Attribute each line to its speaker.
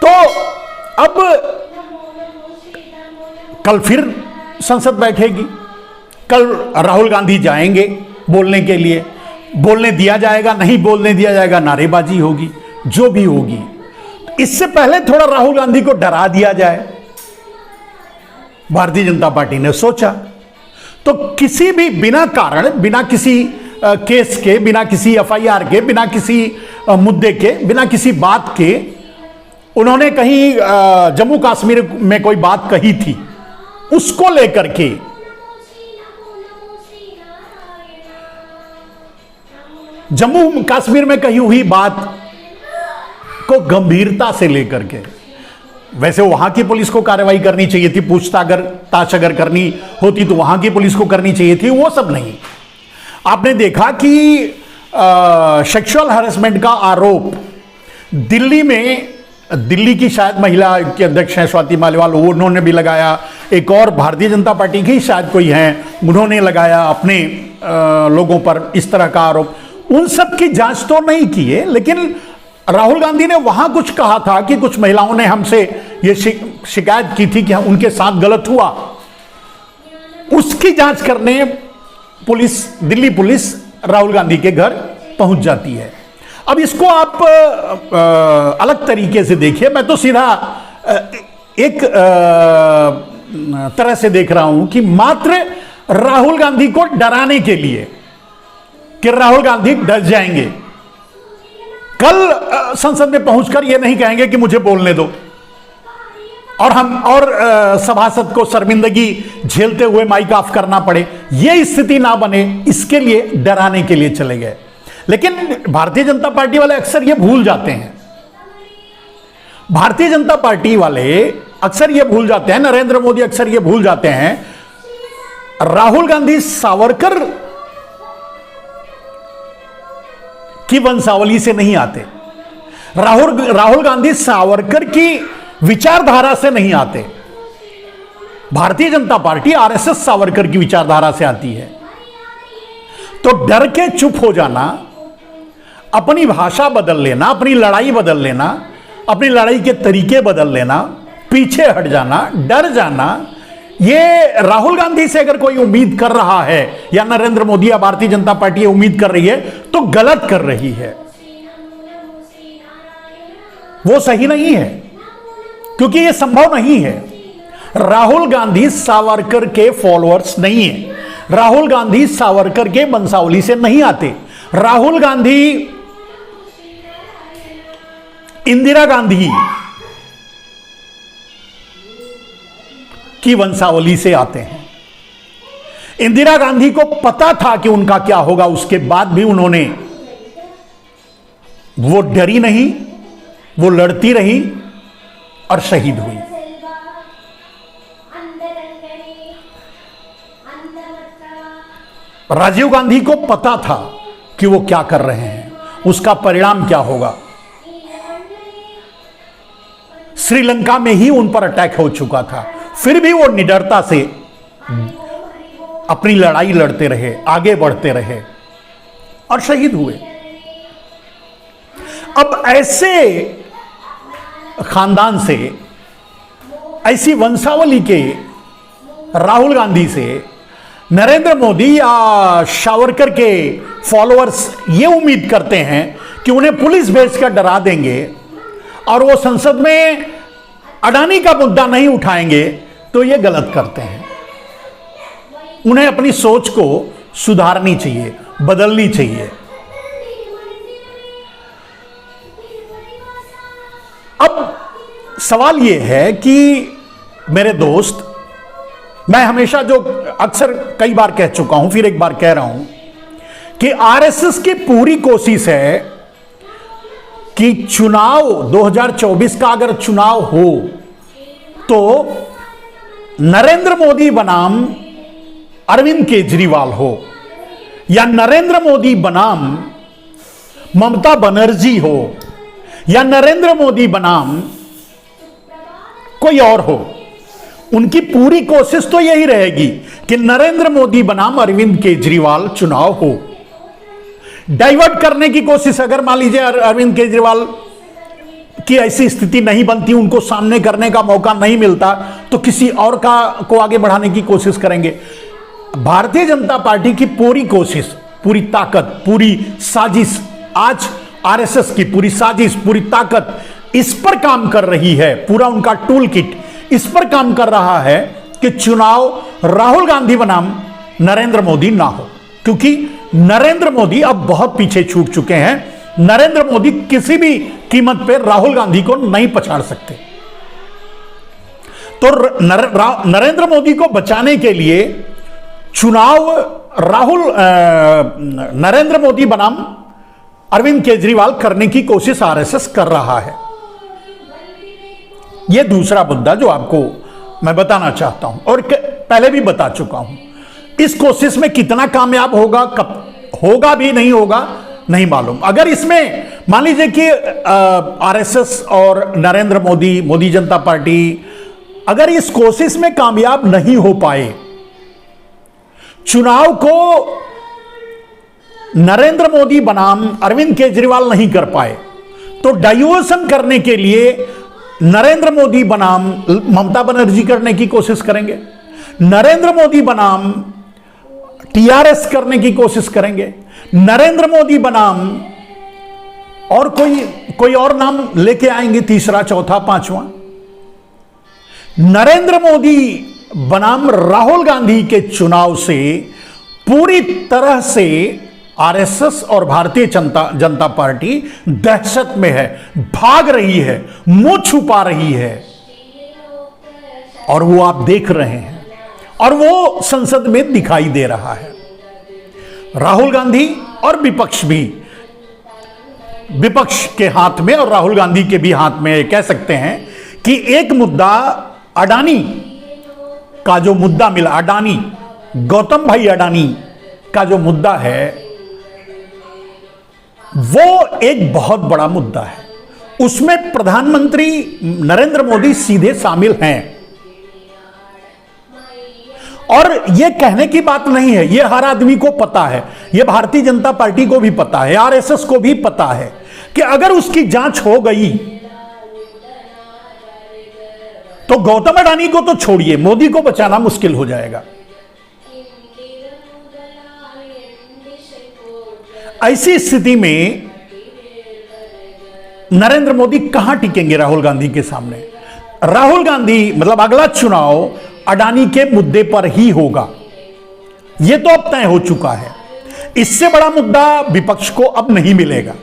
Speaker 1: तो अब कल फिर संसद बैठेगी, कल राहुल गांधी जाएंगे बोलने के लिए, बोलने दिया जाएगा, नहीं बोलने दिया जाएगा, नारेबाजी होगी, जो भी होगी। इससे पहले थोड़ा राहुल गांधी को डरा दिया जाए, भारतीय जनता पार्टी ने सोचा। तो किसी भी बिना कारण, बिना किसी केस के, बिना किसी एफआईआर के, बिना किसी मुद्दे के, बिना किसी बात के, उन्होंने कहीं जम्मू कश्मीर में कोई बात कही थी, उसको लेकर के जम्मू कश्मीर में कही हुई बात को गंभीरता से लेकर के, वैसे वहां की पुलिस को कार्रवाई करनी चाहिए थी, पूछताछ अगर करनी होती तो वहां की पुलिस को करनी चाहिए थी, वो सब नहीं। आपने देखा कि सेक्सुअल हैरेसमेंट का आरोप दिल्ली में, दिल्ली की शायद महिला की अध्यक्ष हैं स्वाति मालीवाल, उन्होंने भी लगाया, एक और भारतीय जनता पार्टी की शायद कोई हैं, उन्होंने लगाया अपने लोगों पर इस तरह का आरोप। उन सब की जांच तो नहीं की है, लेकिन राहुल गांधी ने वहां कुछ कहा था कि कुछ महिलाओं ने हमसे ये शिकायत की थी कि उनके साथ गलत हुआ, उसकी जांच करने पुलिस, दिल्ली पुलिस राहुल गांधी के घर पहुंच जाती है। अब इसको आप अलग तरीके से देखिए, मैं तो सीधा एक तरह से देख रहा हूं कि मात्र राहुल गांधी को डराने के लिए कि राहुल गांधी डर जाएंगे, कल संसद में पहुंचकर ये नहीं कहेंगे कि मुझे बोलने दो, और सभासद को शर्मिंदगी झेलते हुए माइक ऑफ करना पड़े, ये स्थिति ना बने, इसके लिए डराने के लिए चले गए। लेकिन भारतीय जनता पार्टी वाले अक्सर ये भूल जाते हैं, भारतीय जनता पार्टी वाले अक्सर ये भूल जाते हैं, नरेंद्र मोदी अक्सर ये भूल जाते हैं, राहुल गांधी सावरकर की वंशावली से नहीं आते, राहुल गांधी सावरकर की विचारधारा से नहीं आते। भारतीय जनता पार्टी आरएसएस सावरकर की विचारधारा से आती है। तो डर के चुप हो जाना, अपनी भाषा बदल लेना, अपनी लड़ाई बदल लेना, अपनी लड़ाई के तरीके बदल लेना, पीछे हट जाना, डर जाना, ये राहुल गांधी से अगर कोई उम्मीद कर रहा है, या नरेंद्र मोदी या भारतीय जनता पार्टी उम्मीद कर रही है, तो गलत कर रही है, वो सही नहीं है, क्योंकि यह संभव नहीं है। राहुल गांधी सावरकर के फॉलोअर्स नहीं है, राहुल गांधी सावरकर के वंशावली से नहीं आते, राहुल गांधी इंदिरा गांधी की वंशावली से आते हैं। इंदिरा गांधी को पता था कि उनका क्या होगा, उसके बाद भी उन्होंने, वो डरी नहीं, वो लड़ती रही और शहीद हुई। राजीव गांधी को पता था कि वो क्या कर रहे हैं, उसका परिणाम क्या होगा। श्रीलंका में ही उन पर अटैक हो चुका था, फिर भी वो निडरता से अपनी लड़ाई लड़ते रहे, आगे बढ़ते रहे और शहीद हुए। अब ऐसे खानदान से, ऐसी वंशावली के राहुल गांधी से नरेंद्र मोदी या सावरकर के फॉलोअर्स ये उम्मीद करते हैं कि उन्हें पुलिस भेजकर डरा देंगे और वो संसद में अडानी का मुद्दा नहीं उठाएंगे, तो ये गलत करते हैं। उन्हें अपनी सोच को सुधारनी चाहिए, बदलनी चाहिए। अब सवाल यह है कि मेरे दोस्त, मैं हमेशा जो अक्सर कई बार कह चुका हूं, फिर एक बार कह रहा हूं कि आरएसएस की पूरी कोशिश है कि चुनाव 2024 का अगर चुनाव हो तो नरेंद्र मोदी बनाम अरविंद केजरीवाल हो, या नरेंद्र मोदी बनाम ममता बनर्जी हो, या नरेंद्र मोदी बनाम कोई और हो। उनकी पूरी कोशिश तो यही रहेगी कि नरेंद्र मोदी बनाम अरविंद केजरीवाल चुनाव हो। डाइवर्ट करने की कोशिश, अगर मान लीजिए अरविंद केजरीवाल कि ऐसी स्थिति नहीं बनती, उनको सामने करने का मौका नहीं मिलता, तो किसी और को आगे बढ़ाने की कोशिश करेंगे। भारतीय जनता पार्टी की पूरी कोशिश, पूरी ताकत, पूरी साजिश, आज आरएसएस की पूरी साजिश, पूरी ताकत इस पर काम कर रही है, पूरा उनका टूल किट इस पर काम कर रहा है कि चुनाव राहुल गांधी बनाम नरेंद्र मोदी ना हो, क्योंकि नरेंद्र मोदी अब बहुत पीछे छूट चुके हैं। नरेंद्र मोदी किसी भी कीमत पर राहुल गांधी को नहीं पछाड़ सकते। तो नरेंद्र मोदी को बचाने के लिए चुनाव नरेंद्र मोदी बनाम अरविंद केजरीवाल करने की कोशिश आरएसएस कर रहा है। यह दूसरा मुद्दा जो आपको मैं बताना चाहता हूं और पहले भी बता चुका हूं। इस कोशिश में कितना कामयाब होगा, कब होगा भी नहीं होगा नहीं मालूम। अगर इसमें मान लीजिए कि आरएसएस और नरेंद्र मोदी, मोदी जनता पार्टी अगर इस कोशिश में कामयाब नहीं हो पाए, चुनाव को नरेंद्र मोदी बनाम अरविंद केजरीवाल नहीं कर पाए, तो डाइवर्सन करने के लिए नरेंद्र मोदी बनाम ममता बनर्जी करने की कोशिश करेंगे, नरेंद्र मोदी बनाम टीआरएस करने की कोशिश करेंगे, नरेंद्र मोदी बनाम और कोई और नाम लेके आएंगे, तीसरा, चौथा, पांचवा। नरेंद्र मोदी बनाम राहुल गांधी के चुनाव से पूरी तरह से आरएसएस और भारतीय जनता पार्टी दहशत में है, भाग रही है, मुंह छुपा रही है, और वो आप देख रहे हैं और वो संसद में दिखाई दे रहा है। राहुल गांधी और विपक्ष भी, विपक्ष के हाथ में और राहुल गांधी के भी हाथ में कह सकते हैं कि एक मुद्दा अडानी का जो मुद्दा मिला, अडानी, गौतम भाई अडानी का जो मुद्दा है वो एक बहुत बड़ा मुद्दा है। उसमें प्रधानमंत्री नरेंद्र मोदी सीधे शामिल हैं और यह कहने की बात नहीं है, यह हर आदमी को पता है, यह भारतीय जनता पार्टी को भी पता है, आरएसएस को भी पता है कि अगर उसकी जांच हो गई तो गौतम अडानी को तो छोड़िए, मोदी को बचाना मुश्किल हो जाएगा। ऐसी स्थिति में नरेंद्र मोदी कहां टिकेंगे राहुल गांधी के सामने? राहुल गांधी मतलब अगला चुनाव अडानी के मुद्दे पर ही होगा, यह तो अब तय हो चुका है। इससे बड़ा मुद्दा विपक्ष को अब नहीं मिलेगा।